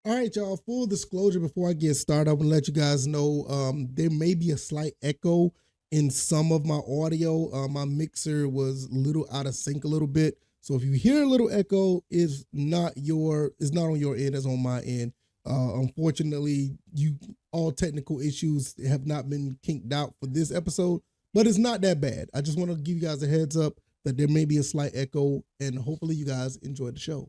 All right, y'all. Full disclosure before I get started, I want to let you guys know there may be a slight echo in some of my audio. My mixer was a little out of sync a little bit. So if you hear a little echo, it's not on your end, it's on my end. Unfortunately, all technical issues have not been kinked out for this episode, but it's not that bad. I just want to give you guys a heads up that there may be a slight echo, and hopefully you guys enjoy the show.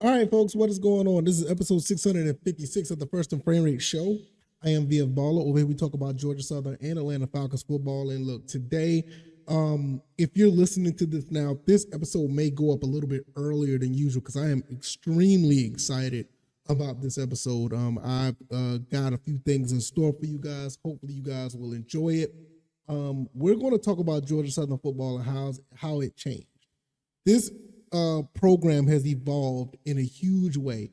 All right, folks, what is going on? This is episode 656 of the First and Frame Rate Show. I am VF Baller. Over here, we talk about Georgia Southern and Atlanta Falcons football. And look, today, if you're listening to this now, this episode may go up a little bit earlier than usual because I am extremely excited about this episode. I've got a few things in store for you guys. Hopefully, you guys will enjoy it. We're going to talk about Georgia Southern football and how it changed. This program has evolved in a huge way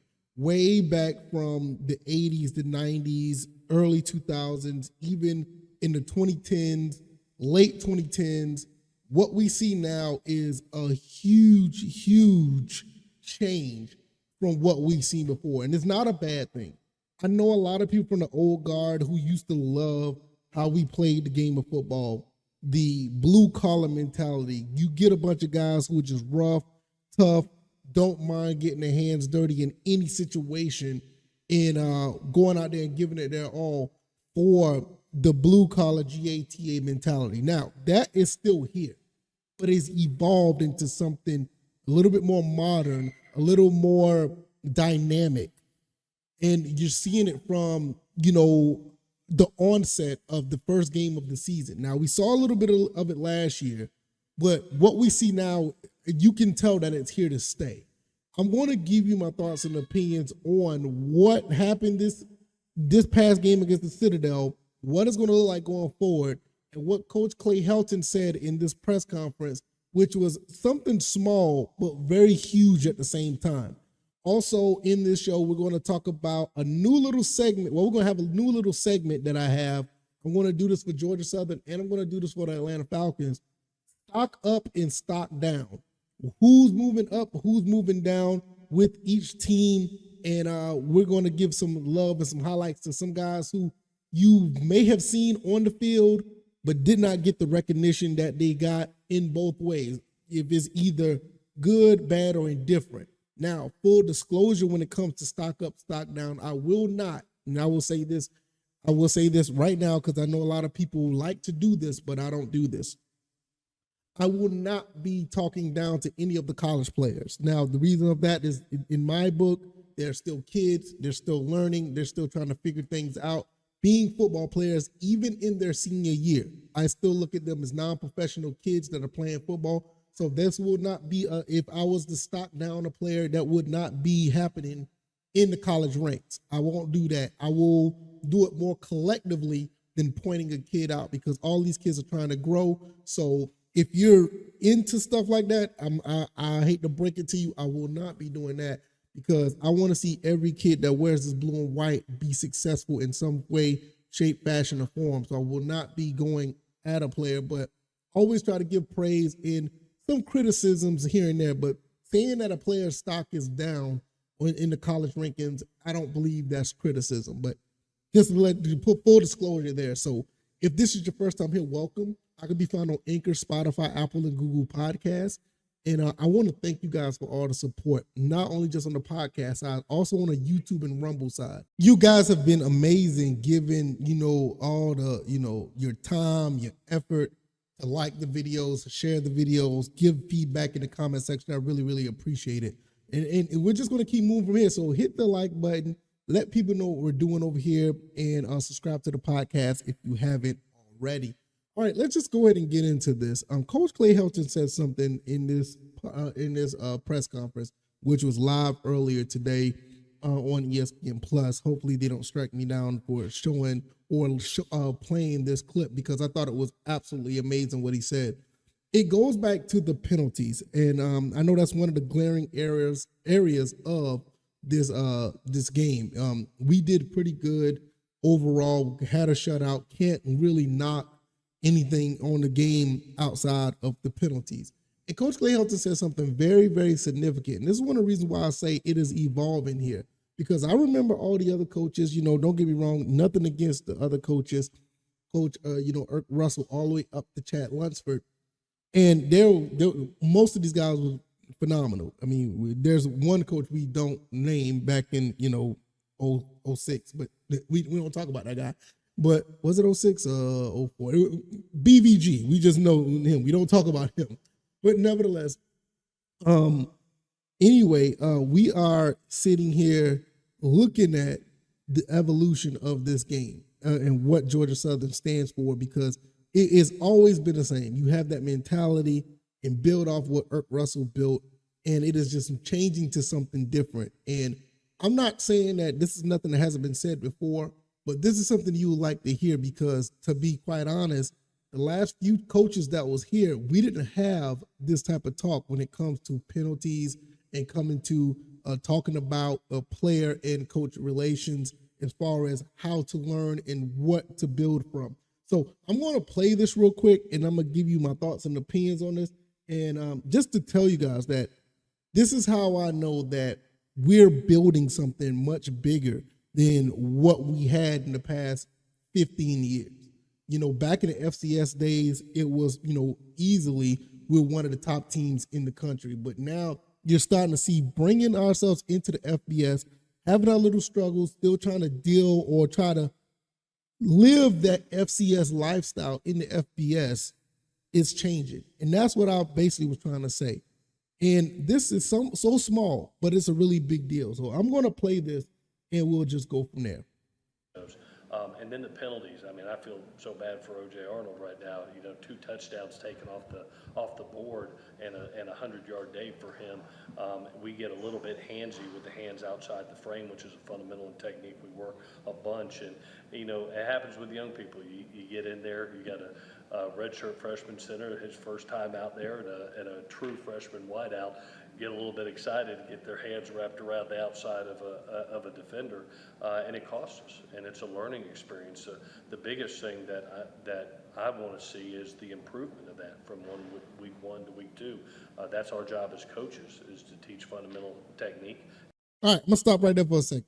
back from the 80s, the 90s, early 2000s, even in the 2010s, late 2010s. What we see now is a huge change from what we've seen before. And it's not a bad thing. I know a lot of people from the old guard who used to love how we played the game of football, the blue collar mentality. You get a bunch of guys who are just rough, tough, don't mind getting their hands dirty in any situation and going out there and giving it their all for the blue collar GATA mentality. Now, that is still here, but it's evolved into something a little bit more modern, a little more dynamic. And you're seeing it from, the onset of the first game of the season. Now, we saw a little bit of it last year, but what we see now, you can tell that it's here to stay. I'm going to give you my thoughts and opinions on what happened this past game against the Citadel, what it's going to look like going forward, and what Coach Clay Helton said in this press conference, which was something small but very huge at the same time. Also, in this show, we're going to talk about a new little segment. Well, we're going to have a new little segment that I have. I'm going to do this for Georgia Southern, and I'm going to do this for the Atlanta Falcons. Stock up and stock down. Who's moving up, who's moving down with each team. And we're going to give some love and some highlights to some guys who you may have seen on the field, but did not get the recognition that they got in both ways. If it's either good, bad, or indifferent. Now, full disclosure, when it comes to stock up, stock down, I will not, and I will say this right now because I know a lot of people like to do this, but I don't do this. I will not be talking down to any of the college players. Now, the reason of that is in my book, they're still kids, they're still learning, they're still trying to figure things out. Being football players, even in their senior year, I still look at them as non-professional kids that are playing football. So this will not be, if I was to stock down a player, that would not be happening in the college ranks. I won't do that. I will do it more collectively than pointing a kid out because all these kids are trying to grow. So if you're into stuff like that, I hate to break it to you, I will not be doing that because I want to see every kid that wears this blue and white be successful in some way, shape, fashion, or form. So I will not be going at a player, but always try to give praise in some criticisms here and there. But saying that a player's stock is down in the college rankings, I don't believe that's criticism. But just to let you put full disclosure there. So if this is your first time here, welcome. I can be found on Anchor, Spotify, Apple, and Google Podcasts. And I want to thank you guys for all the support, not only just on the podcast side, also on the YouTube and Rumble side. You guys have been amazing, giving, all the, your time, your effort to like the videos, share the videos, give feedback in the comment section. I really, really appreciate it. And we're just going to keep moving from here. So hit the like button, let people know what we're doing over here, and subscribe to the podcast if you haven't already. All right, let's just go ahead and get into this. Coach Clay Helton said something in this press conference, which was live earlier today on ESPN Plus. Hopefully, they don't strike me down for showing or playing this clip because I thought it was absolutely amazing what he said. It goes back to the penalties, and I know that's one of the glaring areas of this game. We did pretty good overall. Had a shutout. Can't really knock anything on the game outside of the penalties. And Coach Clay Helton said something very, very significant. And this is one of the reasons why I say it is evolving here. Because I remember all the other coaches, don't get me wrong, nothing against the other coaches, Coach, Irk Russell, all the way up to Chad Lunsford. And most of these guys were phenomenal. I mean, there's one coach we don't name back in, 06, but we don't talk about that guy. But was it 06 or 04? BVG. We just know him. We don't talk about him. But nevertheless, anyway, we are sitting here looking at the evolution of this game and what Georgia Southern stands for, because it has always been the same. You have that mentality and build off what Irk Russell built, and it is just changing to something different. And I'm not saying that this is nothing that hasn't been said before, but this is something you would like to hear, because to be quite honest, the last few coaches that was here, we didn't have this type of talk when it comes to penalties and coming to talking about player and coach relations as far as how to learn and what to build from. So I'm going to play this real quick, and I'm going to give you my thoughts and opinions on this. And just to tell you guys that this is how I know that we're building something much bigger than what we had in the past 15 years. Back in the FCS days, it was, easily we're one of the top teams in the country. But now you're starting to see bringing ourselves into the FBS, having our little struggles, still trying to deal or try to live that FCS lifestyle in the FBS is changing. And that's what I basically was trying to say. And this is so small, but it's a really big deal. So I'm going to play this, and we'll just go from there. And then the penalties. I mean, I feel so bad for O.J. Arnold right now. 2 touchdowns taken off the board and a 100-yard day for him. We get a little bit handsy with the hands outside the frame, which is a fundamental technique we work a bunch. And it happens with young people. You get in there, you got a redshirt freshman center, his first time out there, and a true freshman wideout. Get a little bit excited, get their hands wrapped around the outside of a defender, and it costs us. And it's a learning experience. The biggest thing that I want to see is the improvement of that from week 1 to week 2. That's our job as coaches, is to teach fundamental technique. All right, I'm gonna stop right there for a second.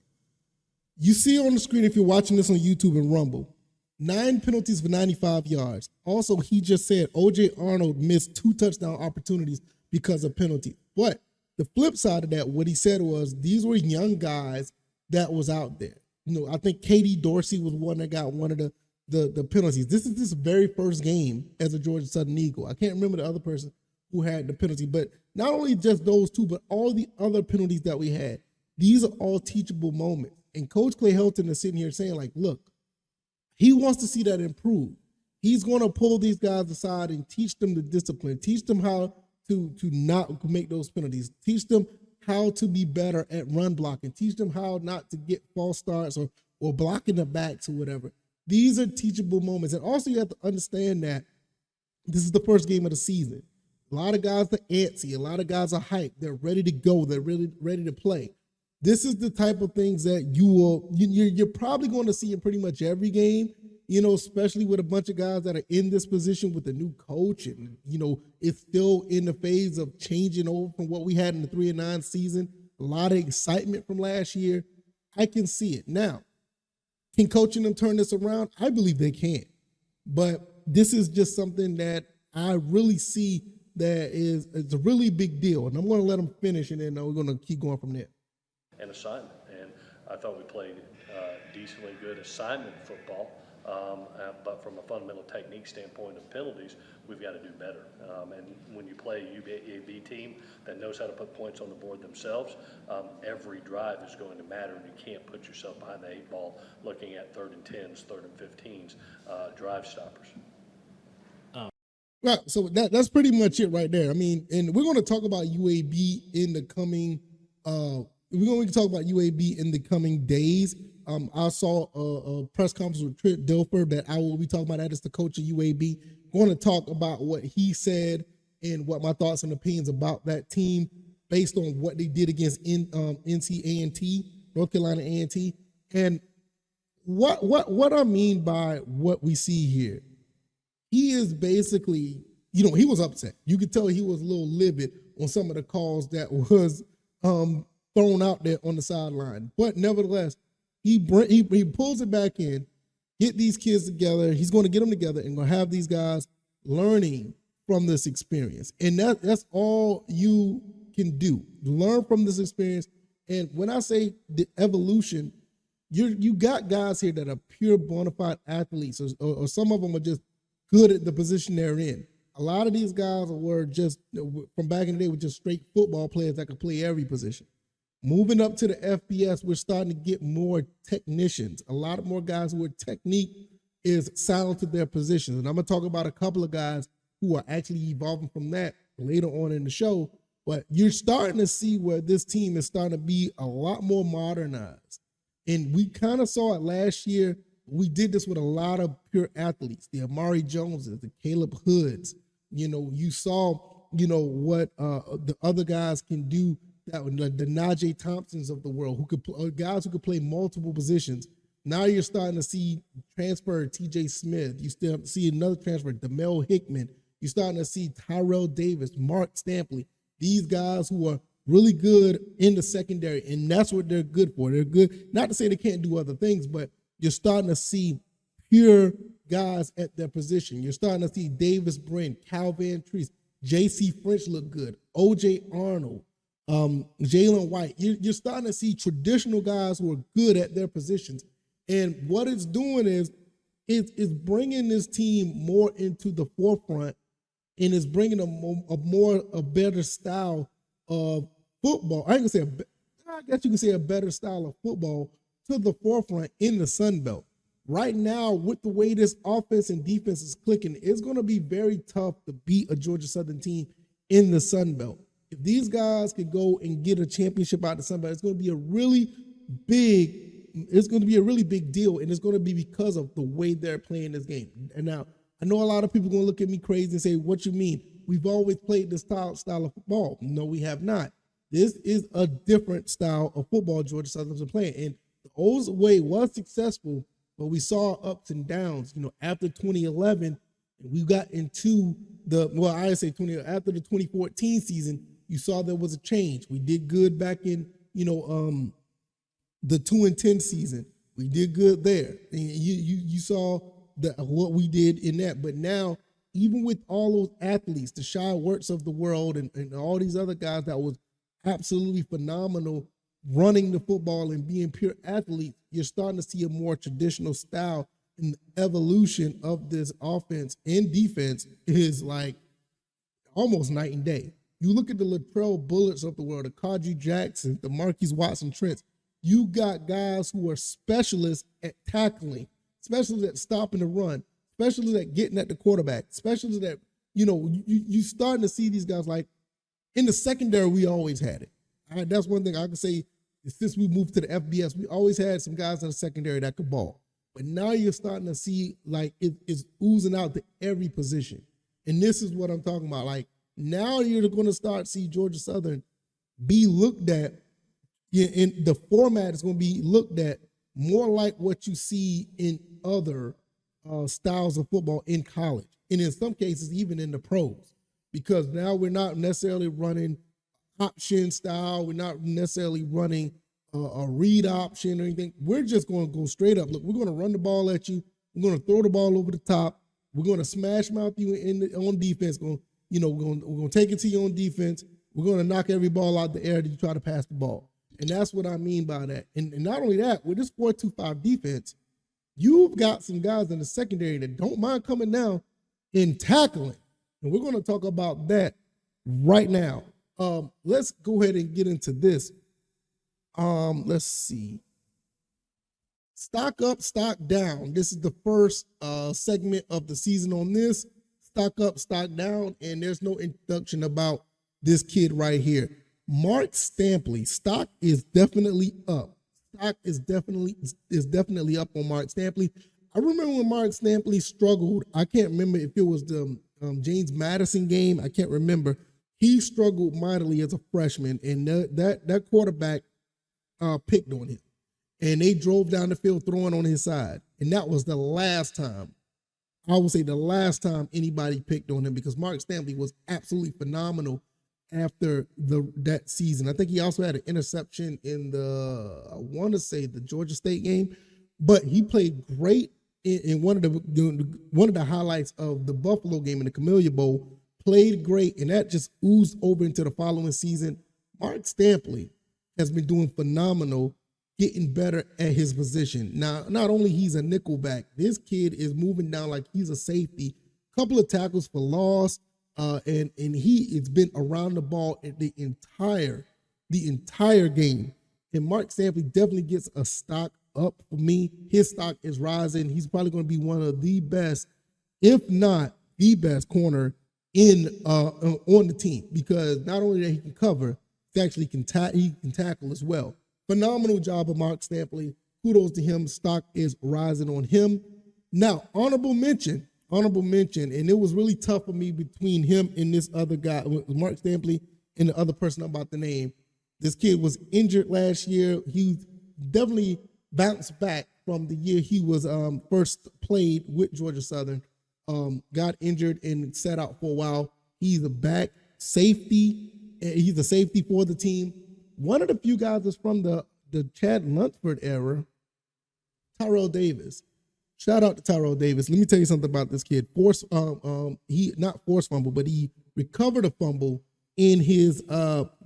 You see on the screen, if you're watching this on YouTube and Rumble, 9 penalties for 95 yards. Also, he just said O.J. Arnold missed 2 touchdown opportunities because of penalty. But the flip side of that, what he said was these were young guys that was out there. I think Katie Dorsey was one that got one of the penalties. This is his very first game as a Georgia Southern Eagle. I can't remember the other person who had the penalty, but not only just those 2, but all the other penalties that we had. These are all teachable moments. And Coach Clay Helton is sitting here saying, like, look, he wants to see that improve. He's going to pull these guys aside and teach them the discipline, teach them how to not make those penalties, teach them how to be better at run blocking, teach them how not to get false starts or blocking the backs or whatever. These are teachable moments. And also you have to understand that this is the first game of the season. A lot of guys are antsy. A lot of guys are hyped. They're ready to go. They're really ready to play. This is the type of things that you're probably going to see in pretty much every game, especially with a bunch of guys that are in this position with a new coach. And, it's still in the phase of changing over from what we had in the 3-9 season. A lot of excitement from last year. I can see it. Now, can coaching them turn this around? I believe they can. But this is just something that I really see that it's a really big deal. And I'm going to let them finish, and then we're going to keep going from there. And assignment. And I thought we played decently good assignment football. But from a fundamental technique standpoint of penalties, we've got to do better. And when you play a UAB team that knows how to put points on the board themselves, every drive is going to matter, and you can't put yourself behind the 8 ball looking at 3rd and 10s, 3rd and 15s, drive stoppers. Right, so that's pretty much it right there. I mean, and we're going to talk about UAB in the coming we're going to talk about UAB in the coming days. I saw a press conference with Trent Dilfer that I will be talking about that as the coach of UAB. Going to talk about what he said and what my thoughts and opinions about that team based on what they did against NC A&T, North Carolina A&T. And what I mean by what we see here, he is basically, he was upset. You could tell he was a little livid on some of the calls that was thrown out there on the sideline. But nevertheless, he pulls it back in, get these kids together. He's going to get them together and going to have these guys learning from this experience. And that's all you can do. Learn from this experience. And when I say the evolution, you got guys here that are pure bona fide athletes, or some of them are just good at the position they're in. A lot of these guys were just, from back in the day, were just straight football players that could play every position. Moving up to the FBS, we're starting to get more technicians, a lot more guys where technique is silent to their positions. And I'm going to talk about a couple of guys who are actually evolving from that later on in the show. But you're starting to see where this team is starting to be a lot more modernized. And we kind of saw it last year. We did this with a lot of pure athletes, the Amari Joneses, the Caleb Hoods. You saw, what the other guys can do, that the Najee Thompsons of the world, guys who could play multiple positions. Now you're starting to see transfer TJ Smith. You still see another transfer, DeMel Hickman. You're starting to see Tyrell Davis, Mark Stampley. These guys who are really good in the secondary, and that's what they're good for. They're good, not to say they can't do other things, but you're starting to see pure guys at their position. You're starting to see Davis Brin, Cal Van Treese, J.C. French look good, O.J. Arnold, Jalen White. You're starting to see traditional guys who are good at their positions. And what it's doing is it's bringing this team more into the forefront, and it's bringing a better style of football. I guess you can say a better style of football to the forefront in the Sun Belt. Right now, with the way this offense and defense is clicking, it's going to be very tough to beat a Georgia Southern team in the Sun Belt. If these guys could go and get a championship out of the Sun Belt, it's going to be a really big deal, and it's going to be because of the way they're playing this game. And now, I know a lot of people are going to look at me crazy and say, what you mean? We've always played this style of football. No, we have not. This is a different style of football Georgia Southern's been playing. And the old way was successful, but we saw ups and downs. After 2011, we got into after the 2014 season, you saw there was a change. We did good back in, the 2-10 season. We did good there. And you saw what we did in that. But now, even with all those athletes, the Shy Werts of the world and all these other guys that was absolutely phenomenal running the football and being pure athletes, you're starting to see a more traditional style, and the evolution of this offense and defense is like almost night and day. You look at the Latrell Bullets of the world, the Kadri Jackson, the Marquise Watson Trents. You got guys who are specialists at tackling, specialists at stopping the run, specialists at getting at the quarterback, specialists at, you starting to see these guys. Like in the secondary, we always had it. That's one thing I can say. Since we moved to the FBS, we always had some guys in the secondary that could ball. But now you're starting to see like it's oozing out to every position. And this is what I'm talking about. Like now you're going to start to see Georgia Southern be looked at. In the format is going to be looked at more like what you see in other styles of football in college. And in some cases, even in the pros. Because now we're not necessarily running option style. We're not necessarily running a read option or anything. We're just going to go straight up. Look, we're going to run the ball at you. We're going to throw the ball over the top. We're going to smash mouth you on defense. We're going to take it to you on defense. We're going to knock every ball out the air that you try to pass the ball. And that's what I mean by that. And not only that, with this 4-2-5 defense, you've got some guys in the secondary that don't mind coming down and tackling. And we're going to talk about that right now. Let's go ahead and get into this. Let's see. Stock up, stock down. This is the first segment of the season on this. Stock up, stock down. And there's no introduction about this kid right here. Mark Stampley. Stock is definitely up. Stock is definitely up on Mark Stampley. I remember when Mark Stampley struggled. I can't remember if it was the James Madison game. I can't remember. He struggled mightily as a freshman, and that quarterback picked on him. And they drove down the field throwing on his side. And that was the last time I would say the last time anybody picked on him, because Mark Stampley was absolutely phenomenal after that season. I think he also had an interception in I want to say the Georgia State game, but he played great in one of the highlights of the Buffalo game in the Camellia Bowl. Played great, and that just oozed over into the following season. Mark Stampley has been doing phenomenal, getting better at his position. Now, not only he's a nickelback, this kid is moving down like he's a safety. Couple of tackles for loss, and he has been around the ball the entire game. And Mark Stampley definitely gets a stock up for me. His stock is rising. He's probably going to be one of the best, if not the best corner on the team, because not only that he can cover, he can tackle as well. Phenomenal job of Mark Stampley. Kudos to him. Stock is rising on him. Now, honorable mention, and it was really tough for me between him and this other guy, Mark Stampley, and the other person I'm about to name. This kid was injured last year. He definitely bounced back from the year he was first played with Georgia Southern. Got injured and sat out for a while. He's a back safety. He's a safety for the team. One of the few guys is from the Chad Lunsford era, Tyrell Davis. Shout out to Tyrell Davis. Let me tell you something about this kid. He not forced fumble, but he recovered a fumble in his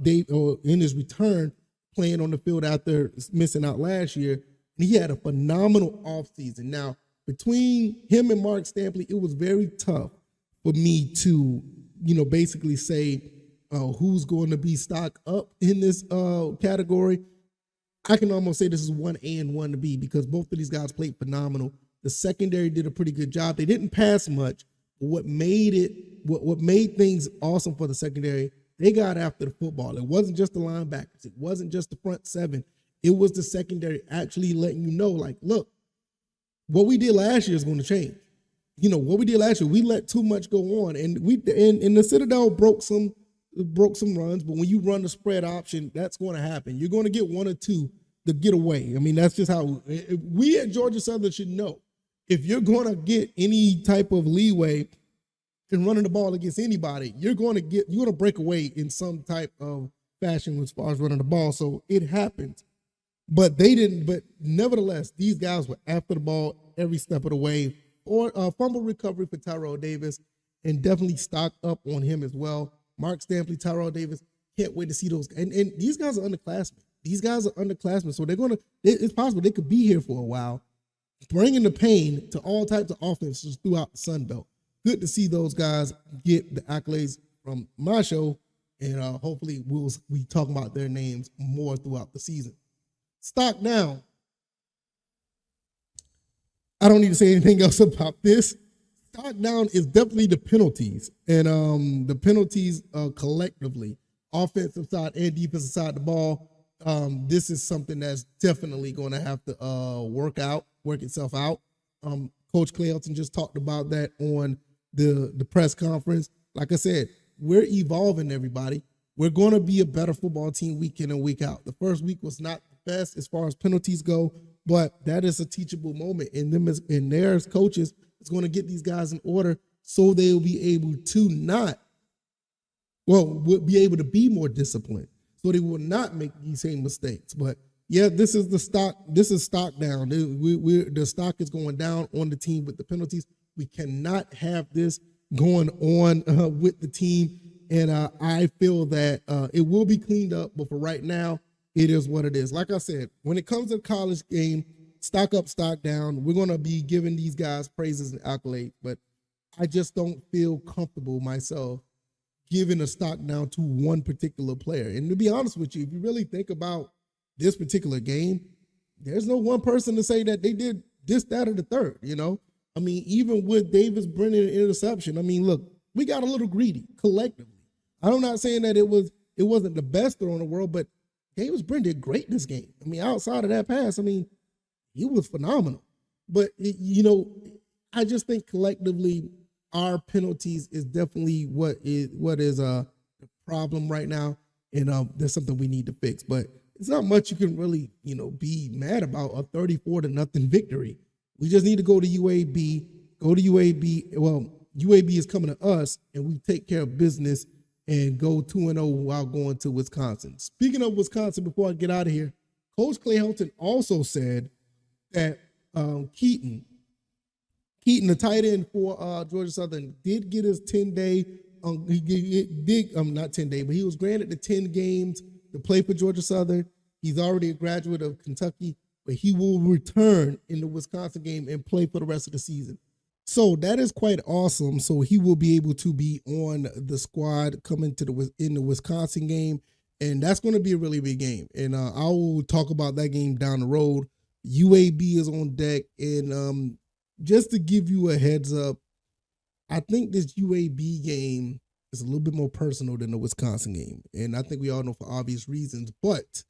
return playing on the field after missing out last year. And he had a phenomenal offseason. Now, between him and Mark Stampley, it was very tough for me to, basically say who's going to be stock up in this category. I can almost say this is 1A and 1B because both of these guys played phenomenal. The secondary did a pretty good job. They didn't pass much, but what made things awesome for the secondary, they got after the football. It wasn't just the linebackers. It wasn't just the front seven. It was the secondary actually letting you know, like, look, what we did last year is going to change. What we did last year, we let too much go on, and the Citadel broke some runs. But when you run the spread option, that's going to happen. You're going to get one or two to get away. I mean, that's just how we at Georgia Southern should know. If you're going to get any type of leeway in running the ball against anybody, you're going to break away in some type of fashion as far as running the ball. So it happens. But they didn't. But nevertheless, these guys were after the ball every step of the way. Or fumble recovery for Tyrell Davis, and definitely stock up on him as well. Mark Stampley, Tyrell Davis, can't wait to see those. And these guys are underclassmen. So it's possible they could be here for a while, bringing the pain to all types of offenses throughout the Sun Belt. Good to see those guys get the accolades from my show, and hopefully we'll be talking about their names more throughout the season. Stock down. I don't need to say anything else about this. Stock down is definitely the penalties, and the penalties collectively, offensive side and defensive side of the ball. This is something that's definitely going to have to work itself out. Coach Clay Elton just talked about that on the press conference. Like I said, we're evolving, everybody. We're going to be a better football team week in and week out. The first week was not the best as far as penalties go, but that is a teachable moment. And their as coaches is going to get these guys in order so they'll be able to will be able to be more disciplined, so they will not make these same mistakes. But yeah, this is stock down. The stock is going down on the team with the penalties. We cannot have this going on with the team. And I feel that it will be cleaned up. But for right now, it is what it is. Like I said, when it comes to the college game, stock up, stock down. We're going to be giving these guys praises and accolades. But I just don't feel comfortable myself giving a stock down to one particular player. And to be honest with you, if you really think about this particular game, there's no one person to say that they did this, that, or the third, I mean, even with Davis bringing an interception, I mean, look, we got a little greedy collectively. I'm not saying that it wasn't the best throw in the world, but Davis Brin did great this game. I mean, outside of that pass, I mean, he was phenomenal. But, I just think collectively our penalties is definitely what is a problem right now, and there's something we need to fix. But it's not much you can really, be mad about a 34-0 victory. We just need to go to UAB go to UAB. Well, UAB is coming to us, and we take care of business and go 2-0 while going to Wisconsin. Speaking of Wisconsin, before I get out of here, Coach Clay Helton also said that Keaton, the tight end for Georgia Southern, did get his 10-day. Not 10-day, but he was granted the 10 games to play for Georgia Southern. He's already a graduate of Kentucky, but he will return in the Wisconsin game and play for the rest of the season. So that is quite awesome. So he will be able to be on the squad coming to in the Wisconsin game, and that's going to be a really big game. And I will talk about that game down the road. UAB is on deck, and just to give you a heads up, I think this UAB game is a little bit more personal than the Wisconsin game, and I think we all know for obvious reasons. But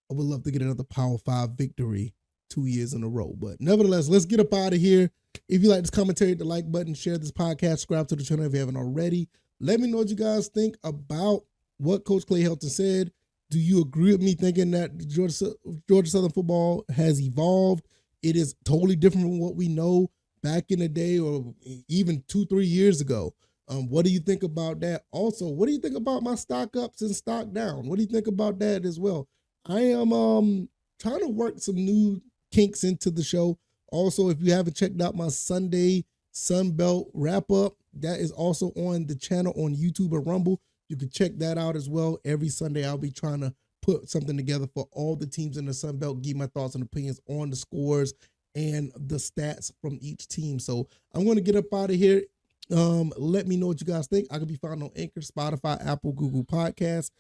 I would love to get another Power 5 victory 2 years in a row. But nevertheless, let's get up out of here. If you like this commentary, hit the like button, share this podcast, subscribe to the channel if you haven't already. Let me know what you guys think about what Coach Clay Helton said. Do you agree with me thinking that Georgia Southern football has evolved? It is totally different from what we know back in the day or even 2-3 years ago. What do you think about that? Also, what do you think about my stock ups and stock down? What do you think about that as well? I am trying to work some new kinks into the show. Also, if you haven't checked out my Sunday Sunbelt wrap up, that is also on the channel on YouTube or Rumble. You can check that out as well. Every Sunday, I'll be trying to put something together for all the teams in the Sunbelt, give my thoughts and opinions on the scores and the stats from each team. So I'm going to get up out of here. Let me know what you guys think. I can be found on Anchor, Spotify, Apple, Google Podcasts.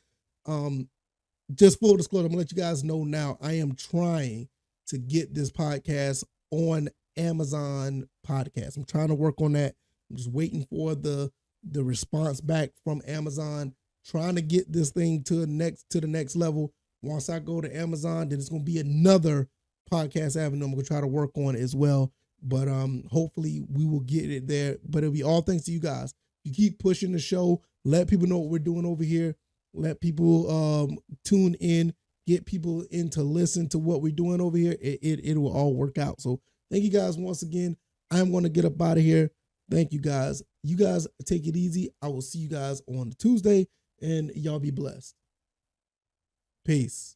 Just full disclosure, I'm going to let you guys know now, I am trying to get this podcast on Amazon Podcast. I'm trying to work on that. I'm just waiting for the response back from Amazon, trying to get this thing to the next level. Once I go to Amazon, then it's going to be another podcast avenue I'm going to try to work on it as well. But hopefully we will get it there. But it'll be all thanks to you guys. You keep pushing the show. Let people know what we're doing over here. Let people tune in. Get people in to listen to what we're doing over here. It will all work out. So thank you guys once again. I'm going to get up out of here. Thank you guys. You guys take it easy. I will see you guys on Tuesday, and y'all be blessed. Peace.